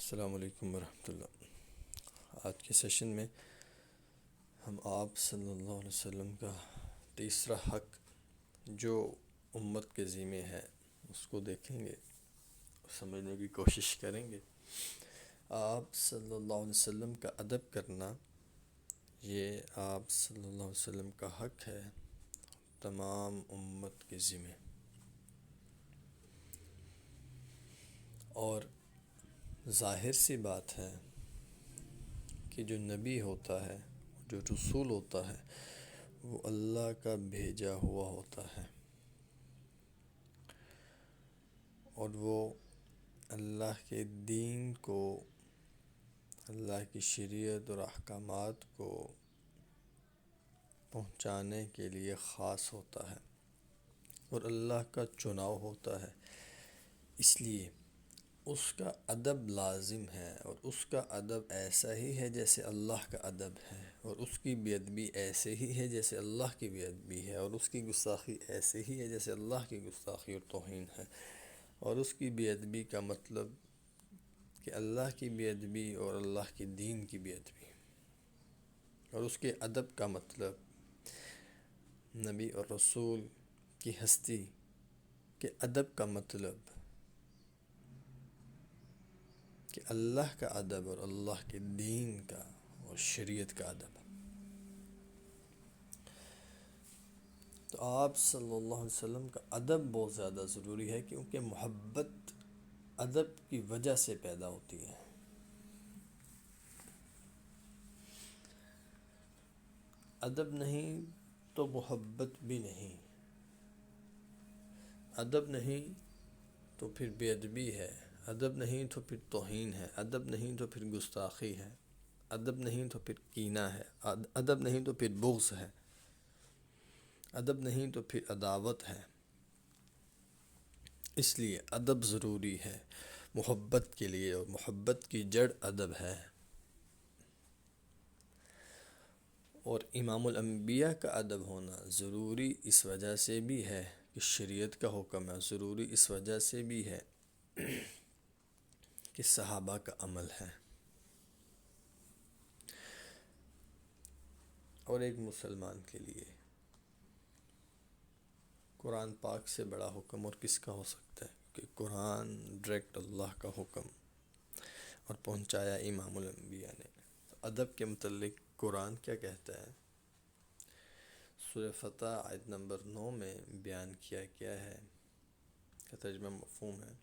السلام علیکم ورحمۃ اللہ۔ آج کے سیشن میں ہم آپ صلی اللہ علیہ وسلم کا تیسرا حق جو امت کے ذمہ ہے اس کو دیکھیں گے، سمجھنے کی کوشش کریں گے۔ آپ صلی اللہ علیہ وسلم کا ادب کرنا یہ آپ صلی اللہ علیہ وسلم کا حق ہے تمام امت کے ذمہ، اور ظاہر سی بات ہے کہ جو نبی ہوتا ہے، جو رسول ہوتا ہے، وہ اللہ کا بھیجا ہوا ہوتا ہے، اور وہ اللہ کے دین کو، اللہ کی شریعت اور احکامات کو پہنچانے کے لیے خاص ہوتا ہے، اور اللہ کا چناؤ ہوتا ہے۔ اس لیے اس کا ادب لازم ہے، اور اس کا ادب ایسا ہی ہے جیسے اللہ کا ادب ہے، اور اس کی بے ادبی ایسے ہی ہے جیسے اللہ کی بے ادبی ہے، اور اس کی گستاخی ایسے ہی ہے جیسے اللہ کی گستاخی اور توہین ہے۔ اور اس کی بے ادبی کا مطلب کہ اللہ کی بے ادبی اور اللہ کے دین کی بے ادبی، اور اس کے ادب کا مطلب نبی اور رسول کی ہستی کے ادب کا مطلب کہ اللہ کا ادب اور اللہ کے دین کا اور شریعت کا ادب۔ تو آپ صلی اللہ علیہ وسلم کا ادب بہت زیادہ ضروری ہے، کیونکہ محبت ادب کی وجہ سے پیدا ہوتی ہے۔ ادب نہیں تو محبت بھی نہیں، ادب نہیں تو پھر بے ادبی ہے، ادب نہیں تو پھر توہین ہے، ادب نہیں تو پھر گستاخی ہے، ادب نہیں تو پھر کینہ ہے، ادب نہیں تو پھر بغض ہے، ادب نہیں تو پھر عداوت ہے۔ اس لیے ادب ضروری ہے محبت کے لیے، اور محبت کی جڑ ادب ہے۔ اور امام الانبیاء کا ادب ہونا ضروری اس وجہ سے بھی ہے کہ شریعت کا حکم ہے، ضروری اس وجہ سے بھی ہے کہ صحابہ کا عمل ہے۔ اور ایک مسلمان کے لیے قرآن پاک سے بڑا حکم اور کس کا ہو سکتا ہے، کہ قرآن ڈائریکٹ اللہ کا حکم اور پہنچایا امام الانبیاء نے۔ ادب کے متعلق قرآن کیا کہتا ہے؟ سورہ فتح آیت نمبر 9 میں بیان کیا گیا ہے، کا ترجمہ مفہوم ہے: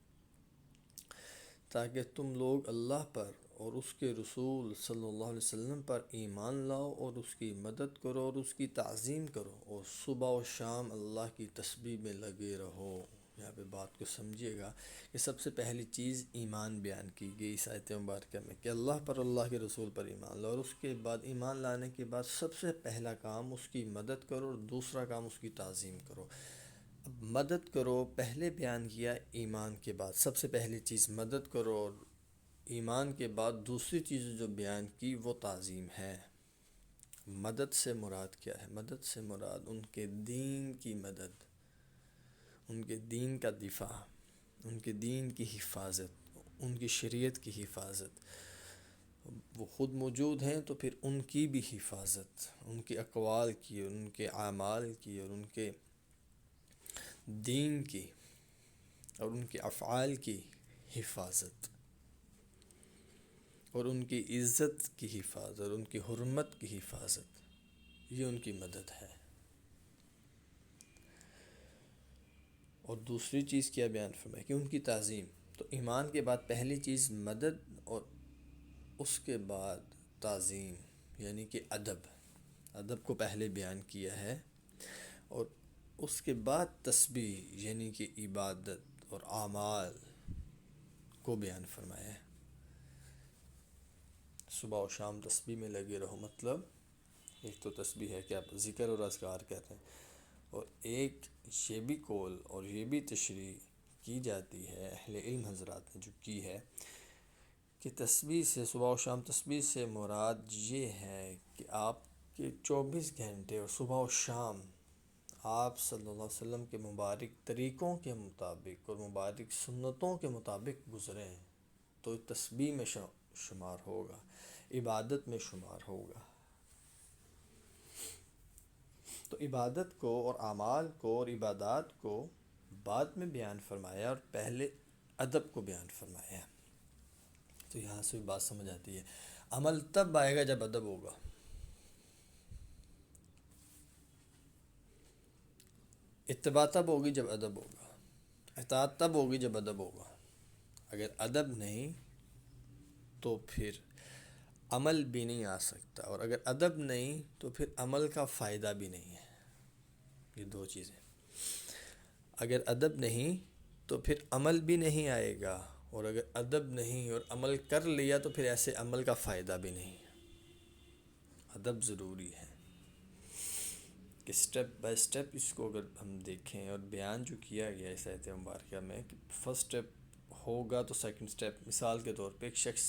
تاکہ تم لوگ اللہ پر اور اس کے رسول صلی اللہ علیہ وسلم پر ایمان لاؤ، اور اس کی مدد کرو اور اس کی تعظیم کرو، اور صبح و شام اللہ کی تسبیح میں لگے رہو۔ یہاں پہ بات کو سمجھیے گا کہ سب سے پہلی چیز ایمان بیان کی گئی اس آیت مبارکہ میں، کہ اللہ پر، اللہ کے رسول پر ایمان لاؤ، اور اس کے بعد ایمان لانے کے بعد سب سے پہلا کام اس کی مدد کرو، اور دوسرا کام اس کی تعظیم کرو۔ اب مدد کرو پہلے بیان کیا ایمان کے بعد، سب سے پہلی چیز مدد کرو، اور ایمان کے بعد دوسری چیز جو بیان کی وہ تعظیم ہے۔ مدد سے مراد کیا ہے؟ مدد سے مراد ان کے دین کی مدد، ان کے دین کا دفاع، ان کے دین کی حفاظت، ان کی شریعت کی حفاظت۔ وہ خود موجود ہیں تو پھر ان کی بھی حفاظت، ان کے اقوال کی، ان کے اعمال کی، اور ان کے دین کی، اور ان کے افعال کی حفاظت، اور ان کی عزت کی حفاظت، اور ان کی حرمت کی حفاظت، یہ ان کی مدد ہے۔ اور دوسری چیز کیا بیان فرمایا کہ ان کی تعظیم۔ تو ایمان کے بعد پہلی چیز مدد، اور اس کے بعد تعظیم، یعنی کہ ادب کو پہلے بیان کیا ہے، اور اس کے بعد تسبیح یعنی کہ عبادت اور اعمال کو بیان فرمایا ہے۔ صبح و شام تسبیح میں لگے رہو، مطلب ایک تو تسبیح ہے کہ آپ ذکر اور اذکار کہتے ہیں، اور ایک یہ بھی قول اور یہ بھی تشریح کی جاتی ہے، اہل علم حضرات نے جو کی ہے، کہ تسبیح سے، صبح و شام تسبیح سے مراد یہ ہے کہ آپ کے 24 گھنٹے اور صبح و شام آپ صلی اللہ علیہ وسلم کے مبارک طریقوں کے مطابق اور مبارک سنتوں کے مطابق گزریں۔ تو تسبیح میں شمار ہوگا، عبادت میں شمار ہوگا۔ تو عبادت کو اور اعمال کو اور عبادات کو بعد میں بیان فرمایا اور پہلے ادب کو بیان فرمایا۔ تو یہاں سے بھی بات سمجھ آتی ہے، عمل تب آئے گا جب ادب ہوگا، اتباع تب ہوگی جب ادب ہوگا، اطاعت تب ہوگی جب ادب ہوگا۔ اگر ادب نہیں تو پھر عمل بھی نہیں آ سکتا، اور اگر ادب نہیں تو پھر عمل کا فائدہ بھی نہیں ہے۔ یہ دو چیزیں، اگر ادب نہیں تو پھر عمل بھی نہیں آئے گا، اور اگر ادب نہیں اور عمل کر لیا تو پھر ایسے عمل کا فائدہ بھی نہیں۔ ادب ضروری ہے کہ سٹیپ بائی سٹیپ اس کو اگر ہم دیکھیں، اور بیان جو کیا گیا اس آیت مبارکہ میں کہ فرسٹ سٹیپ ہوگا تو سیکنڈ سٹیپ، مثال کے طور پہ ایک شخص،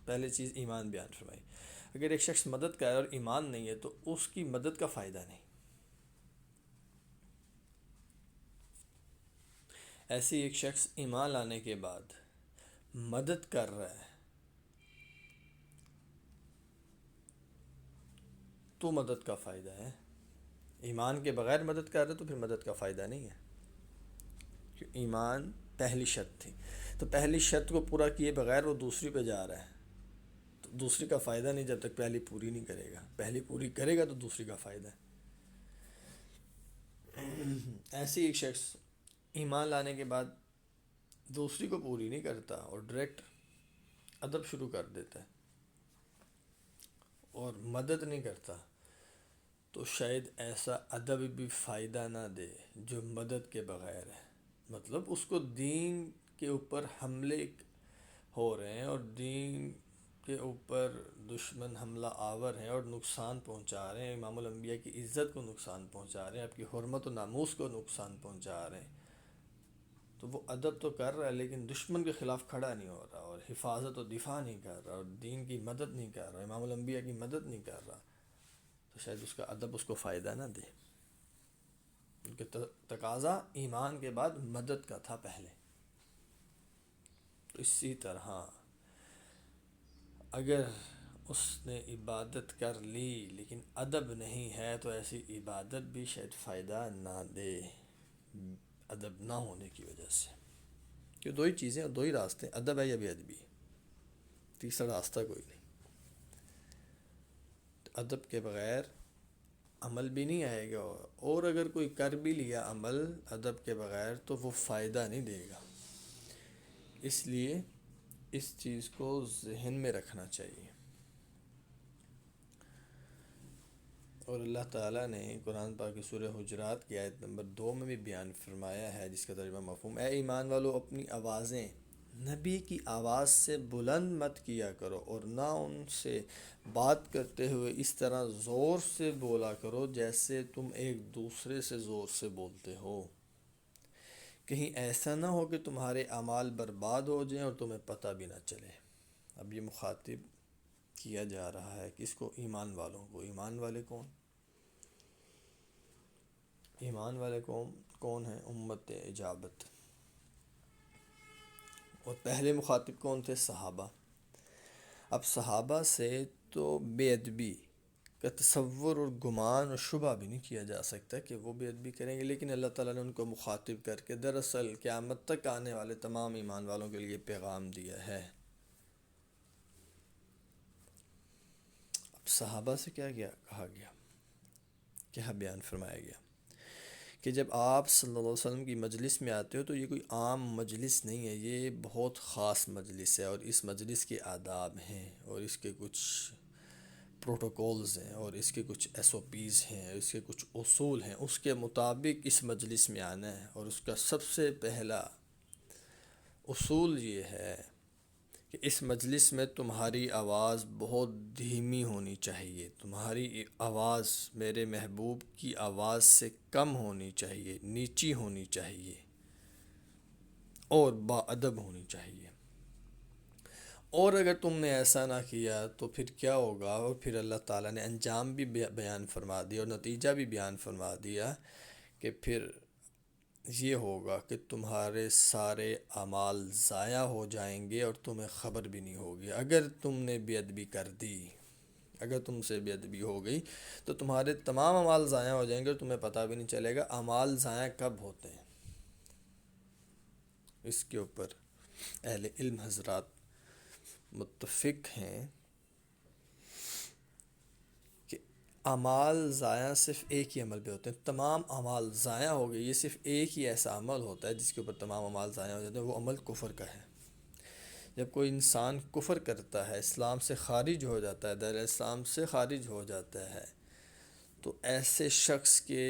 پہلے چیز ایمان بیان فرمائی، اگر ایک شخص مدد کر رہا ہے اور ایمان نہیں ہے تو اس کی مدد کا فائدہ نہیں۔ ایسے ایک شخص ایمان لانے کے بعد مدد کر رہا ہے تو مدد کا فائدہ ہے، ایمان کے بغیر مدد کر رہا ہے تو پھر مدد کا فائدہ نہیں ہے، کہ ایمان پہلی شرط تھی، تو پہلی شرط کو پورا کیے بغیر وہ دوسری پہ جا رہا ہے تو دوسری کا فائدہ نہیں جب تک پہلی پوری نہیں کرے گا، پہلی پوری کرے گا تو دوسری کا فائدہ ہے۔ ایسے ایک شخص ایمان لانے کے بعد دوسری کو پوری نہیں کرتا اور ڈائریکٹ ادب شروع کر دیتا ہے اور مدد نہیں کرتا، تو شاید ایسا ادب بھی فائدہ نہ دے جو مدد کے بغیر ہے۔ مطلب اس کو دین کے اوپر حملے ہو رہے ہیں اور دین کے اوپر دشمن حملہ آور ہیں اور نقصان پہنچا رہے ہیں، امام الانبیاء کی عزت کو نقصان پہنچا رہے ہیں، آپ کی حرمت و ناموس کو نقصان پہنچا رہے ہیں، تو وہ ادب تو کر رہا ہے لیکن دشمن کے خلاف کھڑا نہیں ہو رہا اور حفاظت و دفاع نہیں کر رہا اور دین کی مدد نہیں کر رہا، امام الانبیاء کی مدد نہیں کر رہا، تو شاید اس کا ادب اس کو فائدہ نہ دے، کیونکہ تقاضا ایمان کے بعد مدد کا تھا پہلے۔ تو اسی طرح اگر اس نے عبادت کر لی لیکن ادب نہیں ہے تو ایسی عبادت بھی شاید فائدہ نہ دے، ادب نہ ہونے کی وجہ سے۔ کہ دو ہی چیزیں اور دو ہی راستے، ادب ہے یا بے ادبی، تیسرا راستہ کوئی نہیں۔ ادب کے بغیر عمل بھی نہیں آئے گا، اور اگر کوئی کر بھی لیا عمل ادب کے بغیر تو وہ فائدہ نہیں دے گا۔ اس لیے اس چیز کو ذہن میں رکھنا چاہیے۔ اور اللہ تعالیٰ نے قرآن پاک کی سورہ حجرات کی آیت نمبر 2 میں بھی بیان فرمایا ہے، جس کا ترجمہ مفہوم، اے ایمان والو اپنی آوازیں نبی کی آواز سے بلند مت کیا کرو اور نہ ان سے بات کرتے ہوئے اس طرح زور سے بولا کرو جیسے تم ایک دوسرے سے زور سے بولتے ہو، کہیں ایسا نہ ہو کہ تمہارے اعمال برباد ہو جائیں اور تمہیں پتہ بھی نہ چلے۔ اب یہ مخاطب کیا جا رہا ہے کہ اس کو ایمان والوں کو، ایمان والے کون؟ ایمان والے کون ہیں؟ امت اجابت۔ اور پہلے مخاطب کون تھے؟ صحابہ۔ اب صحابہ سے تو بے ادبی کا تصور اور گمان اور شبہ بھی نہیں کیا جا سکتا کہ وہ بے ادبی کریں گے، لیکن اللہ تعالیٰ نے ان کو مخاطب کر کے دراصل قیامت تک آنے والے تمام ایمان والوں کے لیے پیغام دیا ہے۔ اب صحابہ سے کیا کہا گیا، کیا بیان فرمایا گیا کہ جب آپ صلی اللہ علیہ وسلم کی مجلس میں آتے ہو تو یہ کوئی عام مجلس نہیں ہے، یہ بہت خاص مجلس ہے، اور اس مجلس کے آداب ہیں اور اس کے کچھ پروٹوکولز ہیں اور اس کے کچھ ایس او پیز ہیں، اس کے کچھ اصول ہیں، اس کے مطابق اس مجلس میں آنا ہے۔ اور اس کا سب سے پہلا اصول یہ ہے کہ اس مجلس میں تمہاری آواز بہت دھیمی ہونی چاہیے، تمہاری آواز میرے محبوب کی آواز سے کم ہونی چاہیے، نیچی ہونی چاہیے اور باادب ہونی چاہیے۔ اور اگر تم نے ایسا نہ کیا تو پھر کیا ہوگا، اور پھر اللہ تعالیٰ نے انجام بھی بیان فرما دیا اور نتیجہ بھی بیان فرما دیا کہ پھر یہ ہوگا کہ تمہارے سارے اعمال ضائع ہو جائیں گے اور تمہیں خبر بھی نہیں ہوگی. اگر تم نے بے ادبی کر دی، اگر تم سے بے ادبی ہو گئی تو تمہارے تمام اعمال ضائع ہو جائیں گے اور تمہیں پتہ بھی نہیں چلے گا. اعمال ضائع کب ہوتے ہیں؟ اس کے اوپر اہل علم حضرات متفق ہیں کہ اعمال ضائع صرف ایک ہی عمل پہ ہوتے ہیں. تمام اعمال ضائع ہو گئے، یہ صرف ایک ہی ایسا عمل ہوتا ہے جس کے اوپر تمام اعمال ضائع ہو جاتے ہیں، وہ عمل کفر کا ہے. جب کوئی انسان کفر کرتا ہے، اسلام سے خارج ہو جاتا ہے، دائرہ اسلام سے خارج ہو جاتا ہے، تو ایسے شخص کے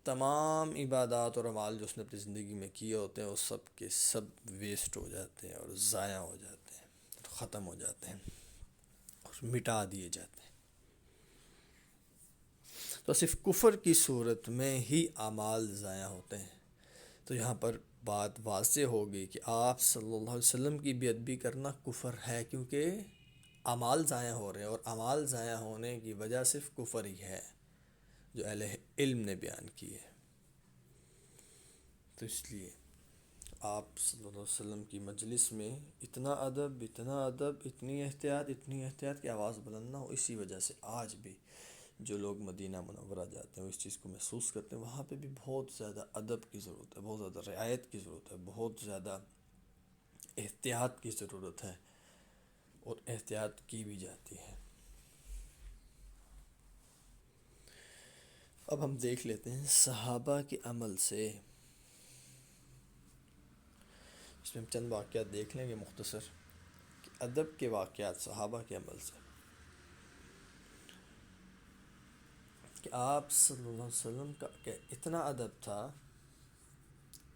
تمام عبادات اور اعمال جو اس نے اپنی زندگی میں کیے ہوتے ہیں وہ سب کے سب ویسٹ ہو جاتے ہیں اور ضائع ہو جاتے ہیں، ختم ہو جاتے ہیں اور مٹا دیے جاتے ہیں. تو صرف کفر کی صورت میں ہی اعمال ضائع ہوتے ہیں. تو یہاں پر بات واضح ہوگی کہ آپ صلی اللہ علیہ وسلم کی بے ادبی کرنا کفر ہے، کیونکہ اعمال ضائع ہو رہے ہیں، اور اعمال ضائع ہونے کی وجہ صرف کفر ہی ہے جو اہل علم نے بیان کی ہے. تو اس لیے آپ صلی اللہ علیہ وسلم کی مجلس میں اتنا ادب، اتنا ادب، اتنی احتیاط کہ آواز بلند نہ ہو. اسی وجہ سے آج بھی جو لوگ مدینہ منورہ جاتے ہیں وہ اس چیز کو محسوس کرتے ہیں، وہاں پہ بھی بہت زیادہ ادب کی ضرورت ہے، بہت زیادہ رعایت کی ضرورت ہے، بہت زیادہ احتیاط کی ضرورت ہے، اور احتیاط کی بھی جاتی ہے. اب ہم دیکھ لیتے ہیں صحابہ کے عمل سے. اس میں ہم چند واقعات دیکھ لیں گے مختصر، کہ ادب کے واقعات صحابہ کے عمل سے، کہ آپ صلی اللہ علیہ وسلم کا کہ اتنا ادب تھا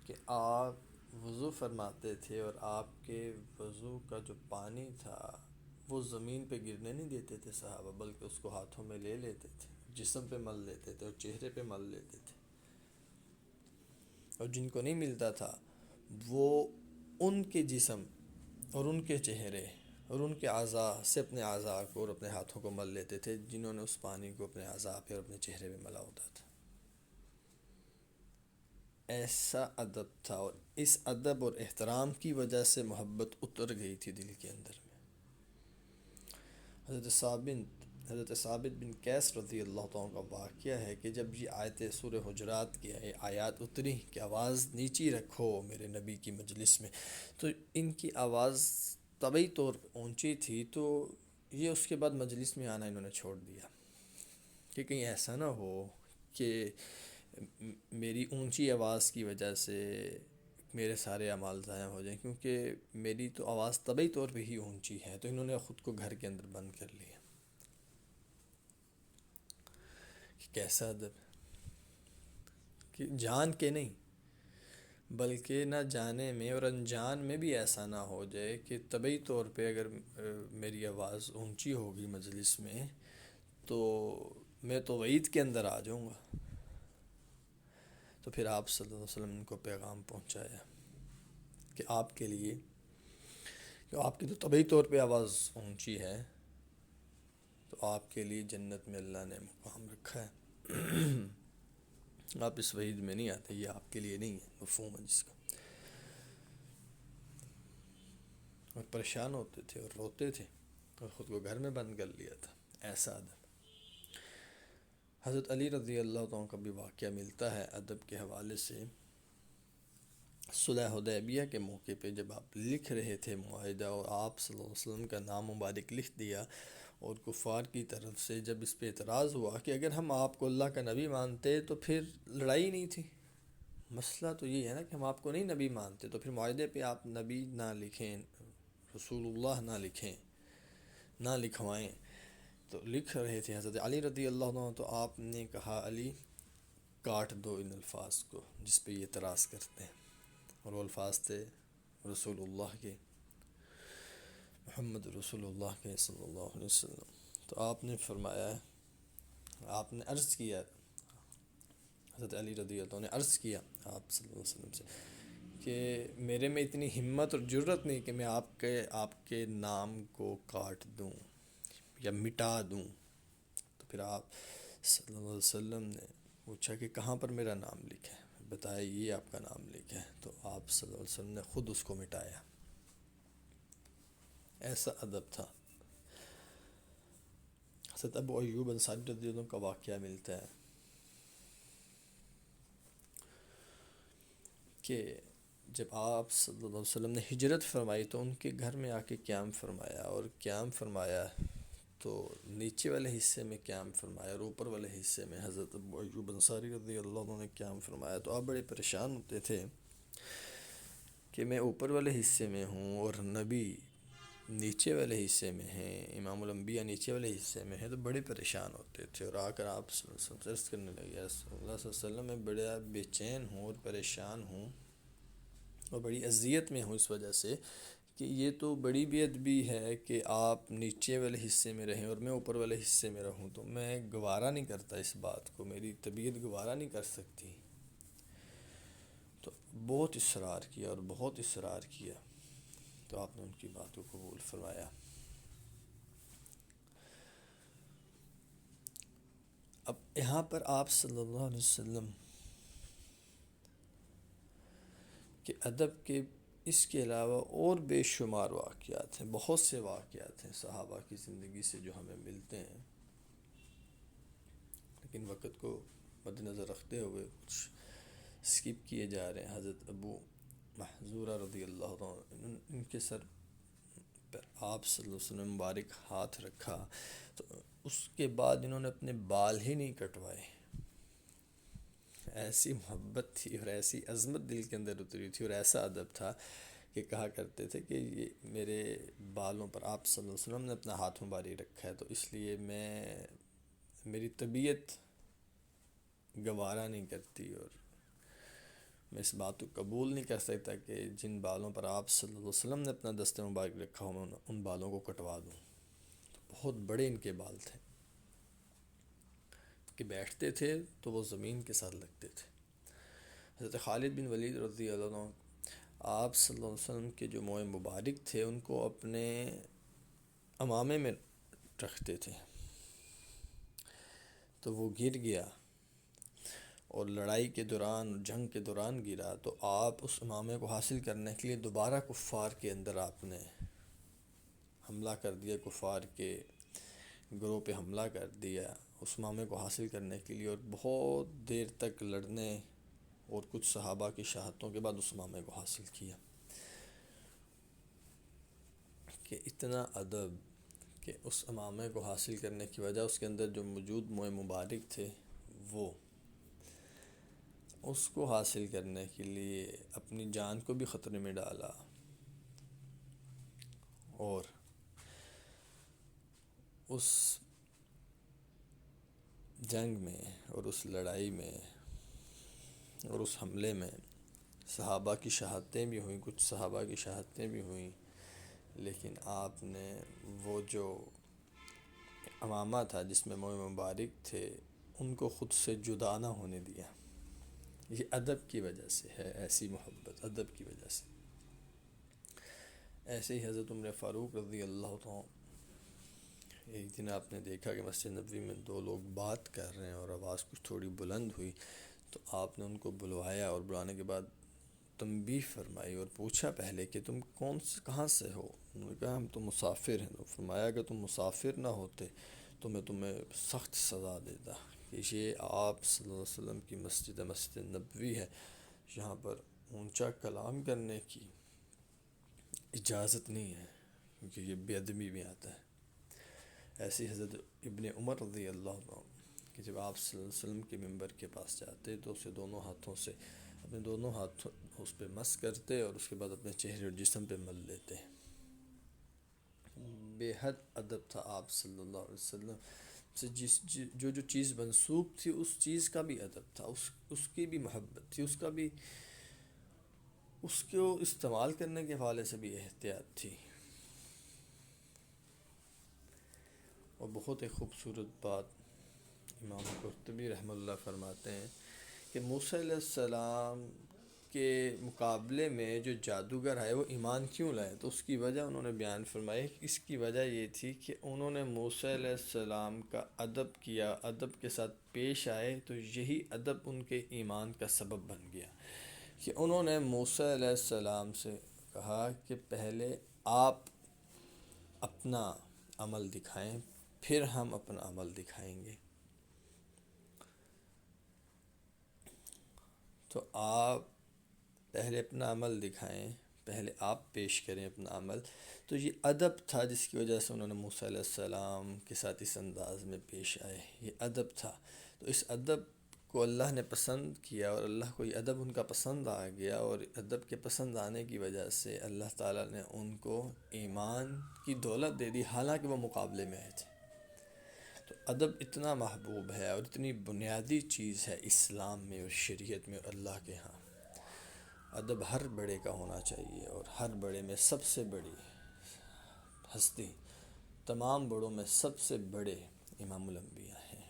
کہ آپ وضو فرماتے تھے اور آپ کے وضو کا جو پانی تھا وہ زمین پہ گرنے نہیں دیتے تھے صحابہ، بلکہ اس کو ہاتھوں میں لے لیتے تھے، جسم پہ مل لیتے تھے اور چہرے پہ مل لیتے تھے. اور جن کو نہیں ملتا تھا وہ ان کے جسم اور ان کے چہرے اور ان کے اعضاء سے اپنے اعضاء کو اور اپنے ہاتھوں کو مل لیتے تھے، جنہوں نے اس پانی کو اپنے اعضاء پہ اور اپنے چہرے پہ ملا ہوتا تھا. ایسا ادب تھا، اور اس ادب اور احترام کی وجہ سے محبت اتر گئی تھی دل کے اندر میں. حضرت ثابت بن قیس رضی اللہ تعالیٰ کا واقعہ ہے کہ جب یہ آیت سورہ حجرات کی آیات اتری کہ آواز نیچی رکھو میرے نبی کی مجلس میں، تو ان کی آواز طبعی طور پر اونچی تھی، تو یہ اس کے بعد مجلس میں آنا انہوں نے چھوڑ دیا کہ کہیں ایسا نہ ہو کہ میری اونچی آواز کی وجہ سے میرے سارے اعمال ضائع ہو جائیں، کیونکہ میری تو آواز طبعی طور پہ ہی اونچی ہے. تو انہوں نے خود کو گھر کے اندر بند کر لیا. کہ کیسا ادب، کہ جان کے نہیں بلکہ نہ جانے میں اور انجان میں بھی ایسا نہ ہو جائے کہ طبعی طور پہ اگر میری آواز اونچی ہوگی مجلس میں تو میں تو وعید کے اندر آ جاؤں گا. تو پھر آپ صلی اللہ علیہ وسلم نے کو پیغام پہنچایا کہ آپ کے لیے، کہ آپ کی تو طبعی طور پہ آواز اونچی ہے، تو آپ کے لیے جنت میں اللہ نے مقام رکھا ہے. آپ اس وعید میں نہیں آتے، یہ آپ کے لیے نہیں ہے، مفہوم ہے جس کا. اور پریشان ہوتے تھے اور روتے تھے اور خود کو گھر میں بند کر لیا تھا. ایسا ادب. حضرت علی رضی اللہ عنہ کا بھی واقعہ ملتا ہے ادب کے حوالے سے. صلح حدیبیہ کے موقع پہ جب آپ لکھ رہے تھے معاہدہ، اور آپ صلی اللہ علیہ وسلم کا نام مبارک لکھ دیا، اور کفار کی طرف سے جب اس پہ اعتراض ہوا کہ اگر ہم آپ کو اللہ کا نبی مانتے تو پھر لڑائی نہیں تھی. مسئلہ تو یہ ہے نا کہ ہم آپ کو نہیں نبی مانتے، تو پھر معاہدے پہ آپ نبی نہ لکھیں، رسول اللہ نہ لکھیں، نہ لکھوائیں. تو لکھ رہے تھے حضرت علی رضی اللہ عنہ، تو آپ نے کہا علی کاٹ دو ان الفاظ کو جس پہ یہ اعتراض کرتے ہیں. اور وہ الفاظ تھے رسول اللہ کے، محمد رسول اللہ کے صلی اللہ علیہ وسلم. تو آپ نے فرمایا، آپ نے عرض کیا، حضرت علی رضی اللہ عنہ نے عرض کیا آپ صلی اللہ علیہ وسلم سے کہ میرے میں اتنی ہمت اور جرت نہیں کہ میں آپ کے نام کو کاٹ دوں یا مٹا دوں. تو پھر آپ صلی اللہ علیہ وسلم نے پوچھا کہ کہاں پر میرا نام لکھا ہے؟ بتایا یہ آپ کا نام لکھا ہے، تو آپ صلی اللہ علیہ وسلم نے خود اس کو مٹایا۔ ایسا ادب تھا۔ حضرت ابو ایوب انصاری رضی اللہ عنہ کا واقعہ ملتا ہے کہ جب آپ صلی اللہ علیہ وسلم نے ہجرت فرمائی تو ان کے گھر میں آ کے قیام فرمایا، اور قیام فرمایا تو نیچے والے حصے میں قیام فرمایا اور اوپر والے حصے میں حضرت ابو ایوب انصاری رضی اللہ عنہ نے قیام فرمایا۔ تو آپ بڑے پریشان ہوتے تھے کہ میں اوپر والے حصے میں ہوں اور نبی نیچے والے حصے میں ہیں، امام الانبیاء نیچے والے حصے میں ہیں، تو بڑے پریشان ہوتے تھے، اور آ کر آپ صلی اللہ علیہ وسلم سے عرض کرنے لگے، یا رسول اللہ صلی اللہ علیہ وسلم، میں بڑا بے چین ہوں اور پریشان ہوں اور بڑی اذیت میں ہوں اس وجہ سے کہ یہ تو بڑی بے ادبی ہے کہ آپ نیچے والے حصے میں رہیں اور میں اوپر والے حصے میں رہوں، تو میں گوارا نہیں کرتا اس بات کو، میری طبیعت گوارا نہیں کر سکتی۔ تو بہت اصرار کیا اور بہت اصرار کیا، تو آپ نے ان کی بات کو قبول فرمایا۔ اب یہاں پر آپ صلی اللہ علیہ وسلم کے ادب کے اس کے علاوہ اور بے شمار واقعات ہیں، بہت سے واقعات ہیں صحابہ کی زندگی سے جو ہمیں ملتے ہیں، لیکن وقت کو مد نظر رکھتے ہوئے کچھ اسکپ کیے جا رہے ہیں۔ حضرت ابو محذورہ رضی اللہ عنہ، ان کے سر پر آپ صلی اللہ علیہ وسلم مبارک ہاتھ رکھا تو اس کے بعد انہوں نے اپنے بال ہی نہیں کٹوائے۔ ایسی محبت تھی اور ایسی عظمت دل کے اندر اتری تھی اور ایسا ادب تھا کہ کہا کرتے تھے کہ یہ میرے بالوں پر آپ صلی اللہ علیہ وسلم نے اپنا ہاتھ مبارک رکھا ہے، تو اس لیے میری طبیعت گوارا نہیں کرتی اور میں اس بات کو قبول نہیں کر سکتا کہ جن بالوں پر آپ صلی اللہ علیہ وسلم نے اپنا دست مبارک رکھا ہو میں ان بالوں کو کٹوا دوں۔ تو بہت بڑے ان کے بال تھے کہ بیٹھتے تھے تو وہ زمین کے ساتھ لگتے تھے۔ حضرت خالد بن ولید رضی اللہ عنہ آپ صلی اللہ علیہ وسلم کے جو موئے مبارک تھے ان کو اپنے امامے میں رکھتے تھے، تو وہ گر گیا اور لڑائی کے دوران، جنگ کے دوران گرا، تو آپ اس امامے کو حاصل کرنے کے لیے دوبارہ کفار کے اندر آپ نے حملہ کر دیا، کفار کے گروہ پہ حملہ کر دیا اس امامے کو حاصل کرنے کے لیے، اور بہت دیر تک لڑنے اور کچھ صحابہ کی شہادتوں کے بعد اس امامے کو حاصل کیا۔ کہ اتنا ادب کہ اس امامے کو حاصل کرنے کی وجہ اس کے اندر جو موجود موئے مبارک تھے وہ اس کو حاصل کرنے کے لیے اپنی جان کو بھی خطرے میں ڈالا، اور اس جنگ میں اور اس لڑائی میں اور اس حملے میں صحابہ کی شہادتیں بھی ہوئیں، کچھ صحابہ کی شہادتیں بھی ہوئیں، لیکن آپ نے وہ جو امامہ تھا جس میں موئے مبارک تھے ان کو خود سے جدا نہ ہونے دیا۔ یہ ادب کی وجہ سے ہے، ایسی محبت ادب کی وجہ سے۔ ایسے ہی حضرت عمر فاروق رضی اللہ عنہ، ایک دن آپ نے دیکھا کہ مسجد نبوی میں دو لوگ بات کر رہے ہیں اور آواز کچھ تھوڑی بلند ہوئی، تو آپ نے ان کو بلوایا اور بلانے کے بعد تنبیہ فرمائی اور پوچھا پہلے کہ تم کہاں سے ہو؟ انہوں نے کہا ہم تو مسافر ہیں۔ تو فرمایا کہ تم مسافر نہ ہوتے تو میں تمہیں سخت سزا دیتا، کہ یہ آپ صلی اللہ علیہ وسلم کی مسجد نبوی ہے، یہاں پر اونچا کلام کرنے کی اجازت نہیں ہے کیونکہ یہ بے ادبی میں آتا ہے۔ ایسی حضرت ابن عمر رضی اللہ عنہ کہ جب آپ صلی اللہ علیہ وسلم کے ممبر کے پاس جاتے تو اسے دونوں ہاتھوں سے اپنے دونوں ہاتھوں اس پہ مس کرتے اور اس کے بعد اپنے چہرے اور جسم پہ مل لیتے۔ بے حد ادب تھا آپ صلی اللہ علیہ وسلم سے، جو چیز منسوب تھی اس چیز کا بھی ادب تھا، اس کی بھی محبت تھی، اس کا بھی، اس کو استعمال کرنے کے حوالے سے بھی احتیاط تھی۔ اور بہت ایک خوبصورت بات امام قرطبی رحمہ اللہ فرماتے ہیں کہ موسیٰ علیہ السلام کے مقابلے میں جو جادوگر ہے وہ ایمان کیوں لائے؟ تو اس کی وجہ انہوں نے بیان فرمائی کہ اس کی وجہ یہ تھی کہ انہوں نے موسیٰ علیہ السلام کا ادب کیا، ادب کے ساتھ پیش آئے، تو یہی ادب ان کے ایمان کا سبب بن گیا کہ انہوں نے موسیٰ علیہ السلام سے کہا کہ پہلے آپ اپنا عمل دکھائیں، پھر ہم اپنا عمل دکھائیں گے۔ تو آپ پہلے اپنا عمل دکھائیں، پہلے آپ پیش کریں اپنا عمل۔ تو یہ ادب تھا جس کی وجہ سے انہوں نے موسیٰ علیہ السلام کے ساتھ اس انداز میں پیش آئے، یہ ادب تھا۔ تو اس ادب کو اللہ نے پسند کیا اور اللہ کو یہ ادب ان کا پسند آ گیا، اور ادب کے پسند آنے کی وجہ سے اللہ تعالیٰ نے ان کو ایمان کی دولت دے دی، حالانکہ وہ مقابلے میں آئے تھے۔ تو ادب اتنا محبوب ہے اور اتنی بنیادی چیز ہے اسلام میں اور شریعت میں اور اللہ کے ہاں۔ ادب ہر بڑے کا ہونا چاہیے، اور ہر بڑے میں سب سے بڑی ہستی، تمام بڑوں میں سب سے بڑے امام الانبیاء ہیں۔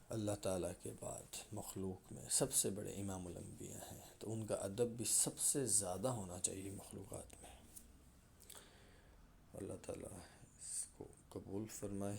اللہ تعالیٰ کے بعد مخلوق میں سب سے بڑے امام الانبیاء ہیں، تو ان کا ادب بھی سب سے زیادہ ہونا چاہیے مخلوقات میں۔ اللہ تعالیٰ اس کو قبول فرمائے۔